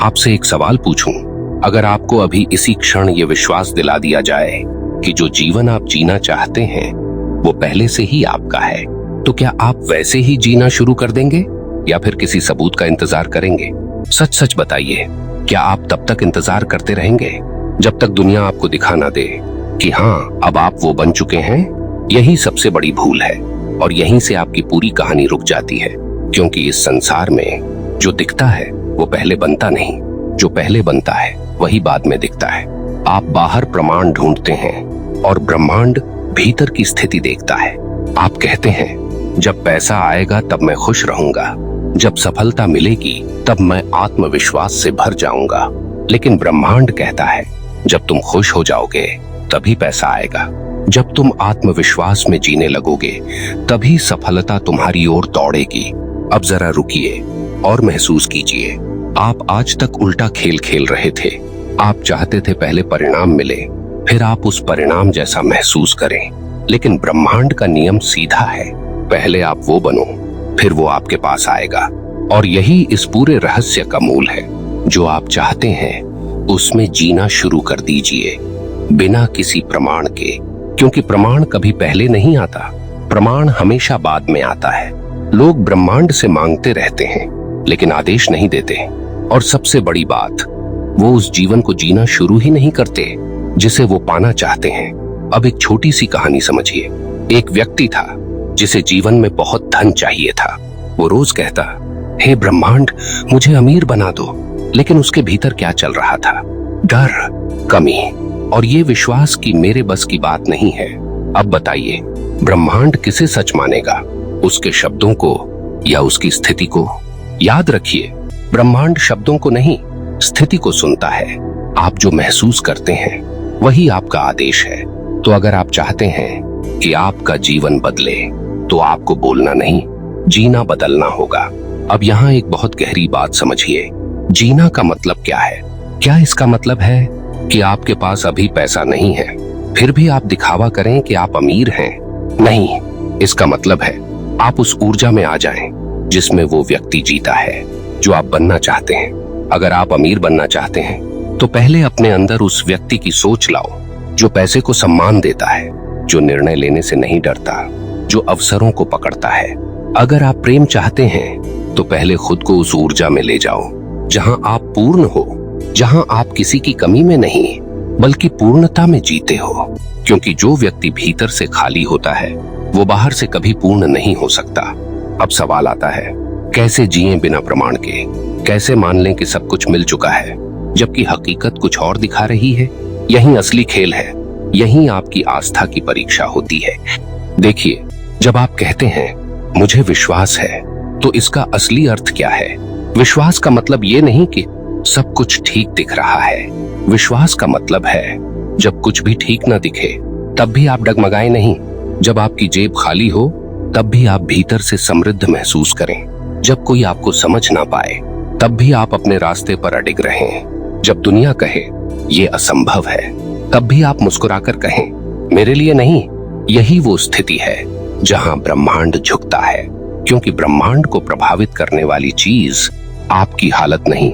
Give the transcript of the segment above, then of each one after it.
आपसे एक सवाल पूछूं, अगर आपको अभी इसी क्षण ये विश्वास दिला दिया जाए कि जो जीवन आप जीना चाहते हैं वो पहले से ही आपका है, तो क्या आप वैसे ही जीना शुरू कर देंगे या फिर किसी सबूत का इंतजार करेंगे? सच सच बताइए, क्या आप तब तक इंतजार करते रहेंगे जब तक दुनिया आपको दिखा ना दे कि हाँ, अब आप वो बन चुके हैं? यही सबसे बड़ी भूल है और यहीं से आपकी पूरी कहानी रुक जाती है, क्योंकि इस संसार में जो दिखता है वो पहले बनता नहीं, जो पहले बनता है वही बाद में दिखता है। आप बाहर प्रमाण ढूंढते हैं और ब्रह्मांड भीतर की स्थिति देखता है। आप कहते हैं जब पैसा आएगा तब मैं खुश रहूंगा, जब सफलता मिलेगी तब मैं आत्मविश्वास से भर जाऊंगा, लेकिन ब्रह्मांड कहता है जब तुम खुश हो जाओगे तभी पैसा आएगा, जब तुम आत्मविश्वास में जीने लगोगे तभी सफलता तुम्हारी ओर दौड़ेगी। अब जरा रुकिए और महसूस कीजिए, आप आज तक उल्टा खेल खेल रहे थे। आप चाहते थे पहले परिणाम मिले, फिर आप उस परिणाम जैसा महसूस करें, लेकिन ब्रह्मांड का नियम सीधा है, पहले आप वो बनो फिर वो आपके पास आएगा। और यही इस पूरे रहस्य का मूल है। जो आप चाहते हैं उसमें जीना शुरू कर दीजिए, बिना किसी प्रमाण के, क्योंकि प्रमाण कभी पहले नहीं आता, प्रमाण हमेशा बाद में आता है। लोग ब्रह्मांड से मांगते रहते हैं लेकिन आदेश नहीं देते, और सबसे बड़ी बात, वो उस जीवन को जीना शुरू ही नहीं करते जिसे वो पाना चाहते हैं। अब एक छोटी सी कहानी समझिए। एक व्यक्ति था जिसे जीवन में बहुत धन चाहिए था। वो रोज कहता, हे ब्रह्मांड मुझे अमीर बना दो, लेकिन उसके भीतर क्या चल रहा था? डर, कमी और ये विश्वास कि मेरे बस की बात नहीं है। अब बताइए, ब्रह्मांड किसे सच मानेगा, उसके शब्दों को या उसकी स्थिति को? याद रखिए, ब्रह्मांड शब्दों को नहीं, स्थिति को सुनता है। आप जो महसूस करते हैं वही आपका आदेश है। तो अगर आप चाहते हैं कि आपका जीवन बदले तो आपको बोलना नहीं, जीना बदलना होगा। अब यहाँ एक बहुत गहरी बात समझिए, जीना का मतलब क्या है? क्या इसका मतलब है कि आपके पास अभी पैसा नहीं है फिर भी आप दिखावा करें कि आप अमीर हैं? नहीं, इसका मतलब है आप उस ऊर्जा में आ जाएं जिसमें वो व्यक्ति जीता है जो आप बनना चाहते हैं। अगर आप अमीर बनना चाहते हैं तो पहले अपने अंदर उस व्यक्ति की सोच लाओ जो पैसे को सम्मान देता है, जो निर्णय लेने से नहीं डरता, जो अवसरों को पकड़ता है। अगर आप प्रेम चाहते हैं तो पहले खुद को उस ऊर्जा में ले जाओ जहां आप पूर्ण हो, जहां आप किसी की कमी में नहीं बल्कि पूर्णता में जीते हो, क्योंकि जो व्यक्ति भीतर से खाली होता है वो बाहर से कभी पूर्ण नहीं हो सकता। अब सवाल आता है, कैसे जिएं बिना प्रमाण के? कैसे मान लें कि सब कुछ मिल चुका है जबकि हकीकत कुछ और दिखा रही है? यही असली खेल है, यही आपकी आस्था की परीक्षा होती है। देखिए, जब आप कहते हैं मुझे विश्वास है, तो इसका असली अर्थ क्या है? विश्वास का मतलब ये नहीं कि सब कुछ ठीक दिख रहा है। विश्वास का मतलब है जब कुछ भी ठीक ना दिखे तब भी आप डगमगाए नहीं, जब आपकी जेब खाली हो तब भी आप भीतर से समृद्ध महसूस करें, जब कोई आपको समझ ना पाए तब भी आप अपने रास्ते पर अडिग रहें, जब दुनिया कहे ये असंभव है तब भी आप मुस्कुराकर कहें मेरे लिए नहीं। यही वो स्थिति है जहां ब्रह्मांड झुकता है, क्योंकि ब्रह्मांड को प्रभावित करने वाली चीज आपकी हालत नहीं,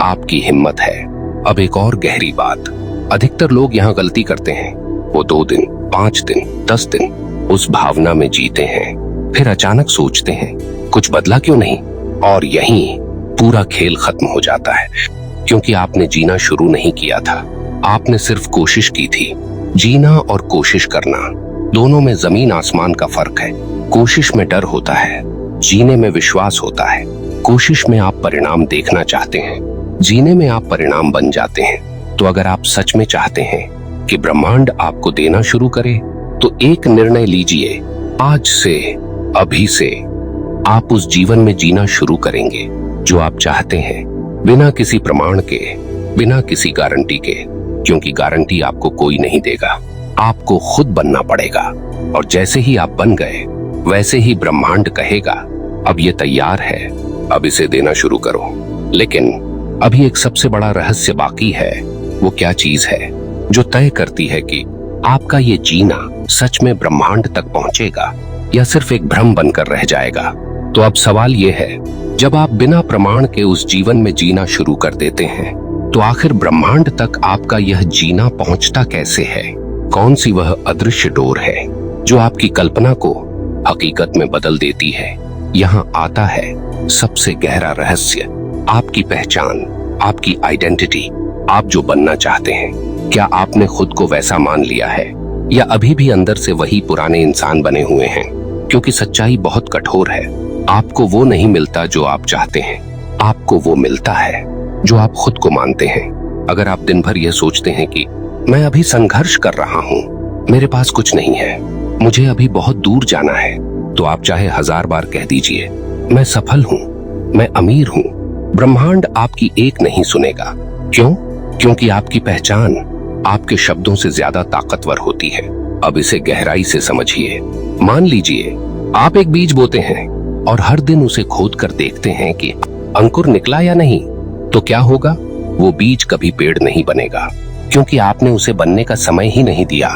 आपकी हिम्मत है। अब एक और गहरी बात, अधिकतर लोग यहाँ गलती करते हैं। वो 2 दिन, 5 दिन, 10 दिन उस भावना में जीते हैं, फिर अचानक सोचते हैं कुछ बदला क्यों नहीं, और यहीं पूरा खेल खत्म हो जाता है। क्योंकि आपने जीना शुरू नहीं किया था, आपने सिर्फ कोशिश की थी। जीना और कोशिश करना दोनों में जमीन आसमान का फर्क है। कोशिश में डर होता है, जीने में विश्वास होता है। कोशिश में आप परिणाम देखना चाहते हैं, जीने में आप परिणाम बन जाते हैं। तो अगर आप सच में चाहते हैं कि ब्रह्मांड आपको देना शुरू करे तो एक निर्णय लीजिए, आज से, अभी से आप उस जीवन में जीना शुरू करेंगे जो आप चाहते हैं, बिना किसी प्रमाण के, बिना किसी गारंटी के, क्योंकि गारंटी आपको कोई नहीं देगा, आपको खुद बनना पड़ेगा। और जैसे ही आप बन गए वैसे ही ब्रह्मांड कहेगा अब ये तैयार है, अब इसे देना शुरू करो। लेकिन अभी एक सबसे बड़ा रहस्य बाकी है। वो क्या चीज है जो तय करती है कि आपका ये जीना सच में ब्रह्मांड तक पहुंचेगा या सिर्फ एक भ्रम बनकर रह जाएगा? तो अब सवाल ये है, जब आप बिना प्रमाण के उस जीवन में जीना शुरू कर देते हैं, तो आखिर ब्रह्मांड तक आपका यह जीना पहुंचता कैसे है? कौन सी वह अदृश्य डोर है जो आपकी कल्पना को हकीकत में बदल देती है? यहाँ आता है सबसे गहरा रहस्य, आपकी पहचान, आपकी आइडेंटिटी, आप जो बनना चाहते हैं। क्या आपने खुद को वैसा मान लिया है, या अभी भी अंदर से वही पुराने इंसान बने हुए हैं? क्योंकि सच्चाई बहुत कठोर है। आपको वो नहीं मिलता जो आप चाहते हैं, आपको वो मिलता है जो आप खुद को मानते हैं। अगर आप दिन भर यह सोचते हैं कि मैं अभी संघर्ष कर रहा हूँ, मेरे पास कुछ नहीं है, मुझे अभी बहुत दूर जाना है, तो आप चाहे 1000 बार कह दीजिए मैं सफल हूँ, मैं अमीर हूँ, ब्रह्मांड आपकी एक नहीं सुनेगा। क्यों? क्योंकि आपकी पहचान आपके शब्दों से ज्यादा ताकतवर होती है। अब इसे गहराई से समझिए। मान लीजिए आप एक बीज बोते हैं और हर दिन उसे खोद कर देखते हैं कि अंकुर निकला या नहीं। तो क्या होगा? वो बीज कभी पेड़ नहीं बनेगा, क्योंकि आपने उसे बनने का समय ही नहीं दिया।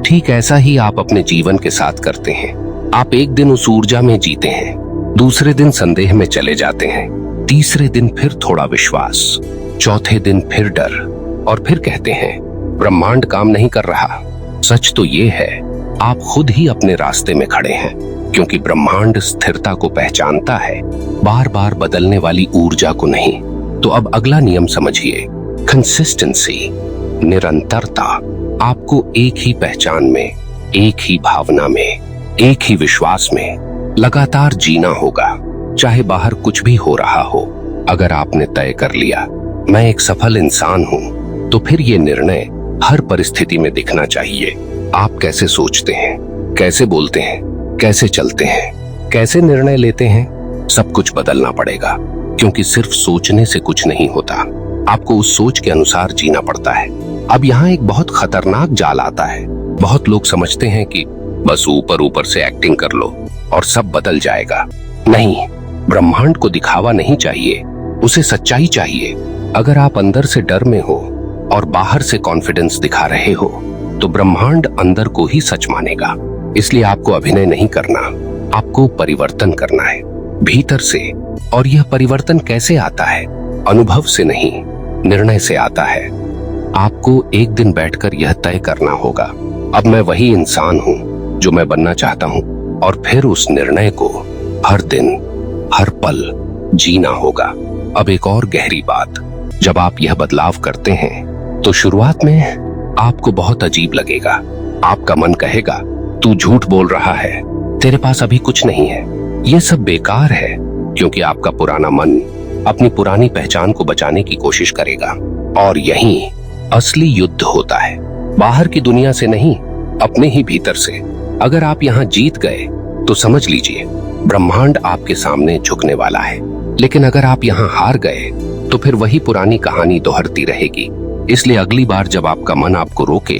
ठीक ऐसा ही आप अपने जीवन के साथ करते हैं। आप एक दिन उस ऊर्जा में जीते हैं, दूसरे दिन संदेह में चले जाते हैं, तीसरे दिन फिर थोड़ा विश्वास, चौथे दिन फिर डर, और फिर कहते हैं ब्रह्मांड काम नहीं कर रहा। सच तो ये है, आप खुद ही अपने रास्ते में खड़े हैं, क्योंकि ब्रह्मांड स्थिरता को पहचानता है, बार बार बदलने वाली ऊर्जा को नहीं। तो अब अगला नियम समझिए, कंसिस्टेंसी, निरंतरता। आपको एक ही पहचान में, एक ही भावना में, एक ही विश्वास में लगातार जीना होगा, चाहे बाहर कुछ भी हो रहा हो। अगर आपने तय कर लिया मैं एक सफल इंसान हूँ, तो फिर ये निर्णय हर परिस्थिति में दिखना चाहिए। आप कैसे सोचते हैं, कैसे बोलते हैं, कैसे चलते हैं, कैसे निर्णय लेते हैं, सब कुछ बदलना पड़ेगा, क्योंकि सिर्फ सोचने से कुछ नहीं होता, आपको उस सोच के अनुसार जीना पड़ता है। अब यहाँ एक बहुत खतरनाक जाल आता है। बहुत लोग समझते हैं कि बस ऊपर ऊपर से एक्टिंग कर लो और सब बदल जाएगा। नहीं, ब्रह्मांड को दिखावा नहीं चाहिए, उसे सच्चाई चाहिए। अगर आप अंदर से डर में हो और बाहर से कॉन्फिडेंस दिखा रहे हो, तो ब्रह्मांड अंदर को ही सच मानेगा। इसलिए आपको अभिनय नहीं करना, आपको परिवर्तन करना है भीतर से। और यह परिवर्तन कैसे आता है? अनुभव से नहीं, निर्णय से आता है। आपको एक दिन बैठकर यह तय करना होगा, अब मैं वही इंसान हूँ जो मैं बनना चाहता हूँ, और फिर उस निर्णय को हर दिन, हर पल जीना होगा। अब एक और गहरी बात, जब आप यह बदलाव करते हैं, तो शुरुआत में आपको बहुत अजीब लगेगा। आपका मन कहेगा तू झूठ बोल रहा है, तेरे पास अभी कुछ नहीं है, ये सब बेकार है, क्योंकि आपका पुराना मन अपनी पुरानी पहचान को बचाने की कोशिश करेगा। और यही असली युद्ध होता है, बाहर की दुनिया से नहीं, अपने ही भीतर से। अगर आप यहाँ जीत गए तो समझ लीजिए ब्रह्मांड आपके सामने झुकने वाला है। लेकिन अगर आप यहाँ हार गए तो फिर वही पुरानी कहानी दोहरती रहेगी। इसलिए अगली बार जब आपका मन आपको रोके,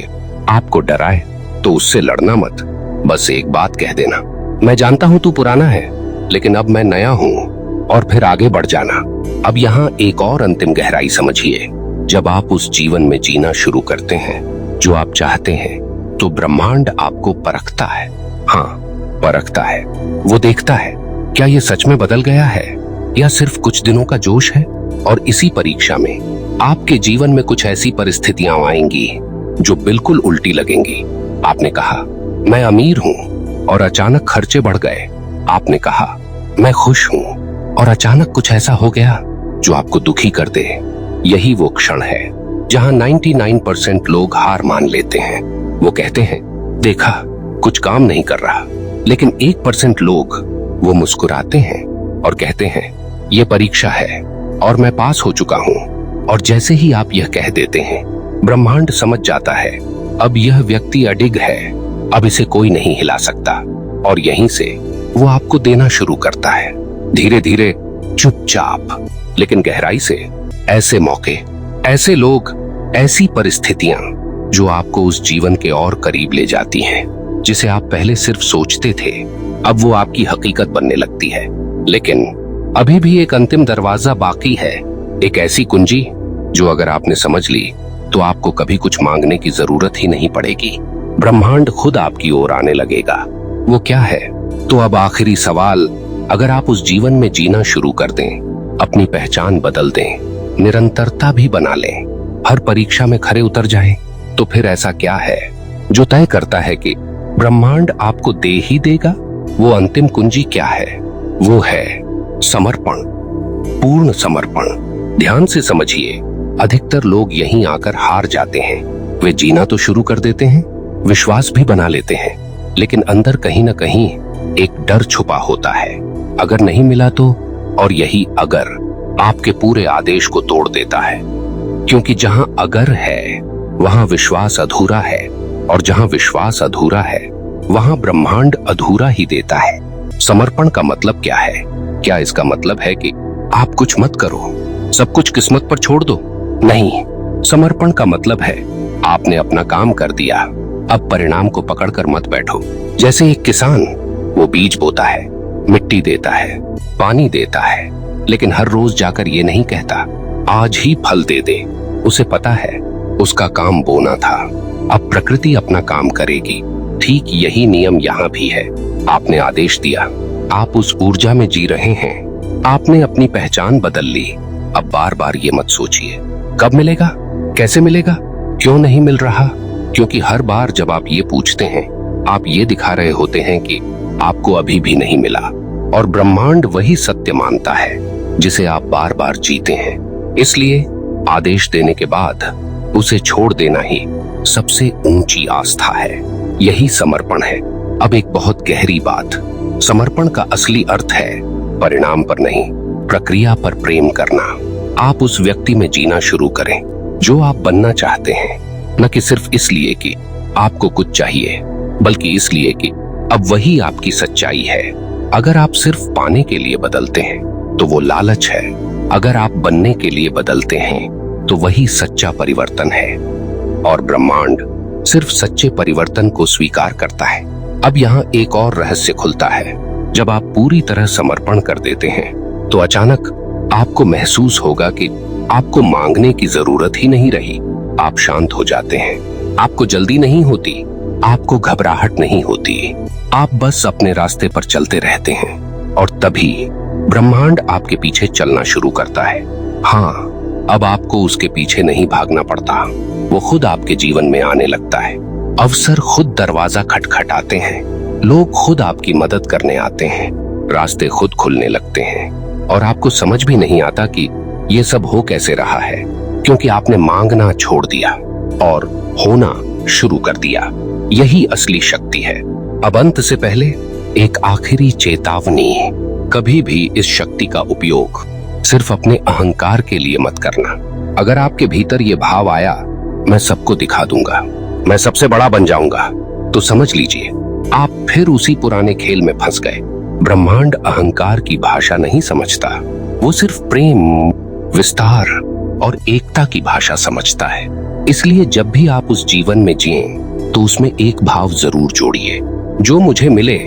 आपको डराए, तो उससे लड़ना मत, बस एक बात कह देना, मैं जानता हूं तू पुराना है, लेकिन अब मैं नया हूं, और फिर आगे बढ़ जाना। अब यहाँ एक और अंतिम गहराई समझिए, जब आप उस जीवन में जीना शुरू करते हैं जो आप चाहते हैं, तो ब्रह्मांड आपको परखता है। हाँ, परखता है। वो देखता है क्या ये सच में बदल गया है या सिर्फ कुछ दिनों का जोश है। और इसी परीक्षा में आपके जीवन में कुछ ऐसी परिस्थितियां आएंगी जो बिल्कुल उल्टी लगेंगी। आपने कहा मैं अमीर हूं, और अचानक खर्चे बढ़ गए। आपने कहा मैं खुश हूं, और अचानक कुछ ऐसा हो गया जो आपको दुखी कर दे। यही वो क्षण है जहां 99% लोग हार मान लेते हैं। वो कहते हैं देखा कुछ काम नहीं कर रहा, लेकिन 1% लोग वो मुस्कुराते हैं और कहते हैं ये परीक्षा है और मैं पास हो चुका हूं। और जैसे ही आप यह कह देते हैं, ब्रह्मांड समझ जाता है अब यह व्यक्ति अडिग है, अब इसे कोई नहीं हिला सकता। और यहीं से वो आपको देना शुरू करता है, धीरे धीरे, चुपचाप, लेकिन गहराई से। ऐसे मौके, ऐसे लोग, ऐसी परिस्थितियां जो आपको उस जीवन के और करीब ले जाती हैं जिसे आप पहले सिर्फ सोचते थे, अब वो आपकी हकीकत बनने लगती है। लेकिन अभी भी एक अंतिम दरवाजा बाकी है, एक ऐसी कुंजी जो अगर आपने समझ ली तो आपको कभी कुछ मांगने की जरूरत ही नहीं पड़ेगी। ब्रह्मांड खुद आपकी ओर आने लगेगा। वो क्या है? तो अब आखिरी सवाल, अगर आप उस जीवन में जीना शुरू कर दें, अपनी पहचान बदल दें, निरंतरता भी बना लें, हर परीक्षा में खरे उतर जाएं, तो फिर ऐसा क्या है जो तय करता है कि ब्रह्मांड आपको दे ही देगा? वो अंतिम कुंजी क्या है? वो है समर्पण, पूर्ण समर्पण। ध्यान से समझिए, अधिकतर लोग यहीं आकर हार जाते हैं। वे जीना तो शुरू कर देते हैं, विश्वास भी बना लेते हैं, लेकिन अंदर कहीं ना कहीं एक डर छुपा होता है। अगर नहीं मिला तो? और यही अगर आपके पूरे आदेश को तोड़ देता है, क्योंकि जहां अगर है वहां विश्वास अधूरा है, और जहां विश्वास अधूरा है वहां ब्रह्मांड अधूरा ही देता है। समर्पण का मतलब क्या है? क्या इसका मतलब है कि आप कुछ मत करो, सब कुछ किस्मत पर छोड़ दो? नहीं, समर्पण का मतलब है आपने अपना काम कर दिया, अब परिणाम को पकड़कर मत बैठो। जैसे एक किसान, वो बीज बोता है, मिट्टी देता है, पानी देता है, लेकिन हर रोज जाकर ये नहीं कहता आज ही फल दे दे। उसे पता है उसका काम बोना था, अब प्रकृति अपना काम करेगी। ठीक यही नियम यहाँ भी है। आपने आदेश दिया, आप उस ऊर्जा में जी रहे हैं, आपने अपनी पहचान बदल ली। अब बार बार ये मत सोचिए कब मिलेगा, कैसे मिलेगा, क्यों नहीं मिल रहा, क्योंकि हर बार जब आप ये पूछते हैं, आप ये दिखा रहे होते हैं कि आपको अभी भी नहीं मिला, और ब्रह्मांड वही सत्य मानता है जिसे आप बार बार जीते हैं। इसलिए आदेश देने के बाद उसे छोड़ देना ही सबसे ऊंची आस्था है। यही समर्पण है। अब एक बहुत गहरी बात, समर्पण का असली अर्थ है परिणाम पर नहीं, प्रक्रिया पर प्रेम करना। आप उस व्यक्ति में जीना शुरू करें जो आप बनना चाहते हैं, न कि सिर्फ इसलिए कि आपको कुछ चाहिए, बल्कि इसलिए कि अब वही आपकी सच्चाई है। अगर आप सिर्फ पाने के लिए बदलते हैं तो वो लालच है, अगर आप बनने के लिए बदलते हैं तो वही सच्चा परिवर्तन है। और ब्रह्मांड सिर्फ सच्चे परिवर्तन को स्वीकार करता है। अब यहाँ एक और रहस्य खुलता है। जब आप पूरी तरह समर्पण कर देते हैं तो अचानक आपको महसूस होगा कि आपको मांगने की जरूरत ही नहीं रही। आप शांत हो जाते हैं, आपको जल्दी नहीं होती, आपको घबराहट नहीं होती, आप बस अपने रास्ते पर चलते रहते हैं, और तभी ब्रह्मांड आपके पीछे चलना शुरू करता है। हाँ, अब आपको उसके पीछे नहीं भागना पड़ता, वो खुद आपके जीवन में आने लगता है। अवसर खुद दरवाजा खटखटाते हैं, लोग खुद आपकी मदद करने आते हैं, रास्ते खुद खुलने लगते हैं, और आपको समझ भी नहीं आता कि ये सब हो कैसे रहा है, क्योंकि आपने मांगना छोड़ दिया और होना शुरू कर दिया। यही असली शक्ति है। अब अंत से पहले एक आखिरी चेतावनी, कभी भी इस शक्ति का उपयोग सिर्फ अपने अहंकार के लिए मत करना। अगर आपके भीतर ये भाव आया, मैं सबको दिखा दूंगा, मैं सबसे बड़ा बन जाऊंगा, तो समझ लीजिए आप फिर उसी पुराने खेल में फंस गए। ब्रह्मांड अहंकार की भाषा नहीं समझता, वो सिर्फ प्रेम, विस्तार और एकता की भाषा समझता है। इसलिए जब भी आप उस जीवन में जिएं, तो उसमें एक भाव जरूर जोड़िए, जो मुझे मिले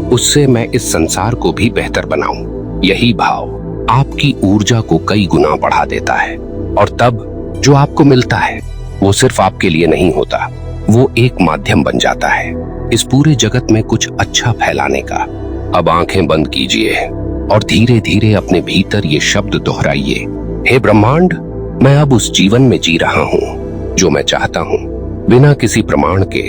उससे मैं इस संसार को भी बेहतर बनाऊं। यही भाव आपकी ऊर्जा को कई गुना बढ़ा देता है, और तब जो आपको मिलता है वो सिर्फ आपके लिए नहीं होता, वो एक माध्यम बन जाता है इस पूरे जगत में कुछ अच्छा फैलाने का। अब आंखें बंद कीजिए और धीरे धीरे अपने भीतर ये शब्द दोहराइए, हे ब्रह्मांड, मैं अब उस जीवन में जी रहा हूँ जो मैं चाहता हूँ, बिना किसी प्रमाण के,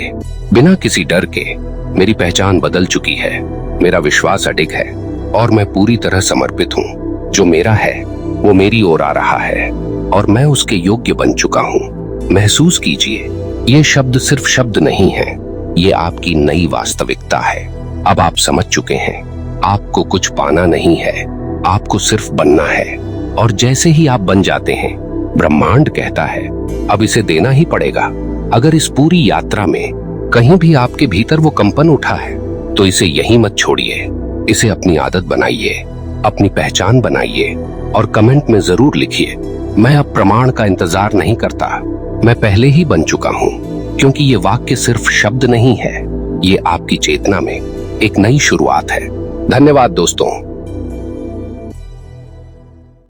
बिना किसी डर के। मेरी पहचान बदल चुकी है, मेरा विश्वास अडिग है, और मैं पूरी तरह समर्पित हूँ। जो मेरा है वो मेरी ओर आ रहा है, और मैं उसके योग्य बन चुका हूँ। महसूस कीजिए, ये शब्द सिर्फ शब्द नहीं है, ये आपकी नई वास्तविकता है। अब आप समझ चुके हैं, आपको कुछ पाना नहीं है, आपको सिर्फ बनना है। और जैसे ही आप बन जाते हैं, ब्रह्मांड कहता है अब इसे देना ही पड़ेगा। अगर इस पूरी यात्रा में कहीं भी आपके भीतर वो कंपन उठा है, तो इसे यहीं मत छोड़िए, इसे अपनी आदत बनाइए, अपनी पहचान बनाइए, और कमेंट में जरूर लिखिए, मैं अब प्रमाण का इंतजार नहीं करता, मैं पहले ही बन चुका हूँ। क्योंकि ये वाक्य सिर्फ शब्द नहीं है, ये आपकी चेतना में एक नई शुरुआत है। धन्यवाद दोस्तों।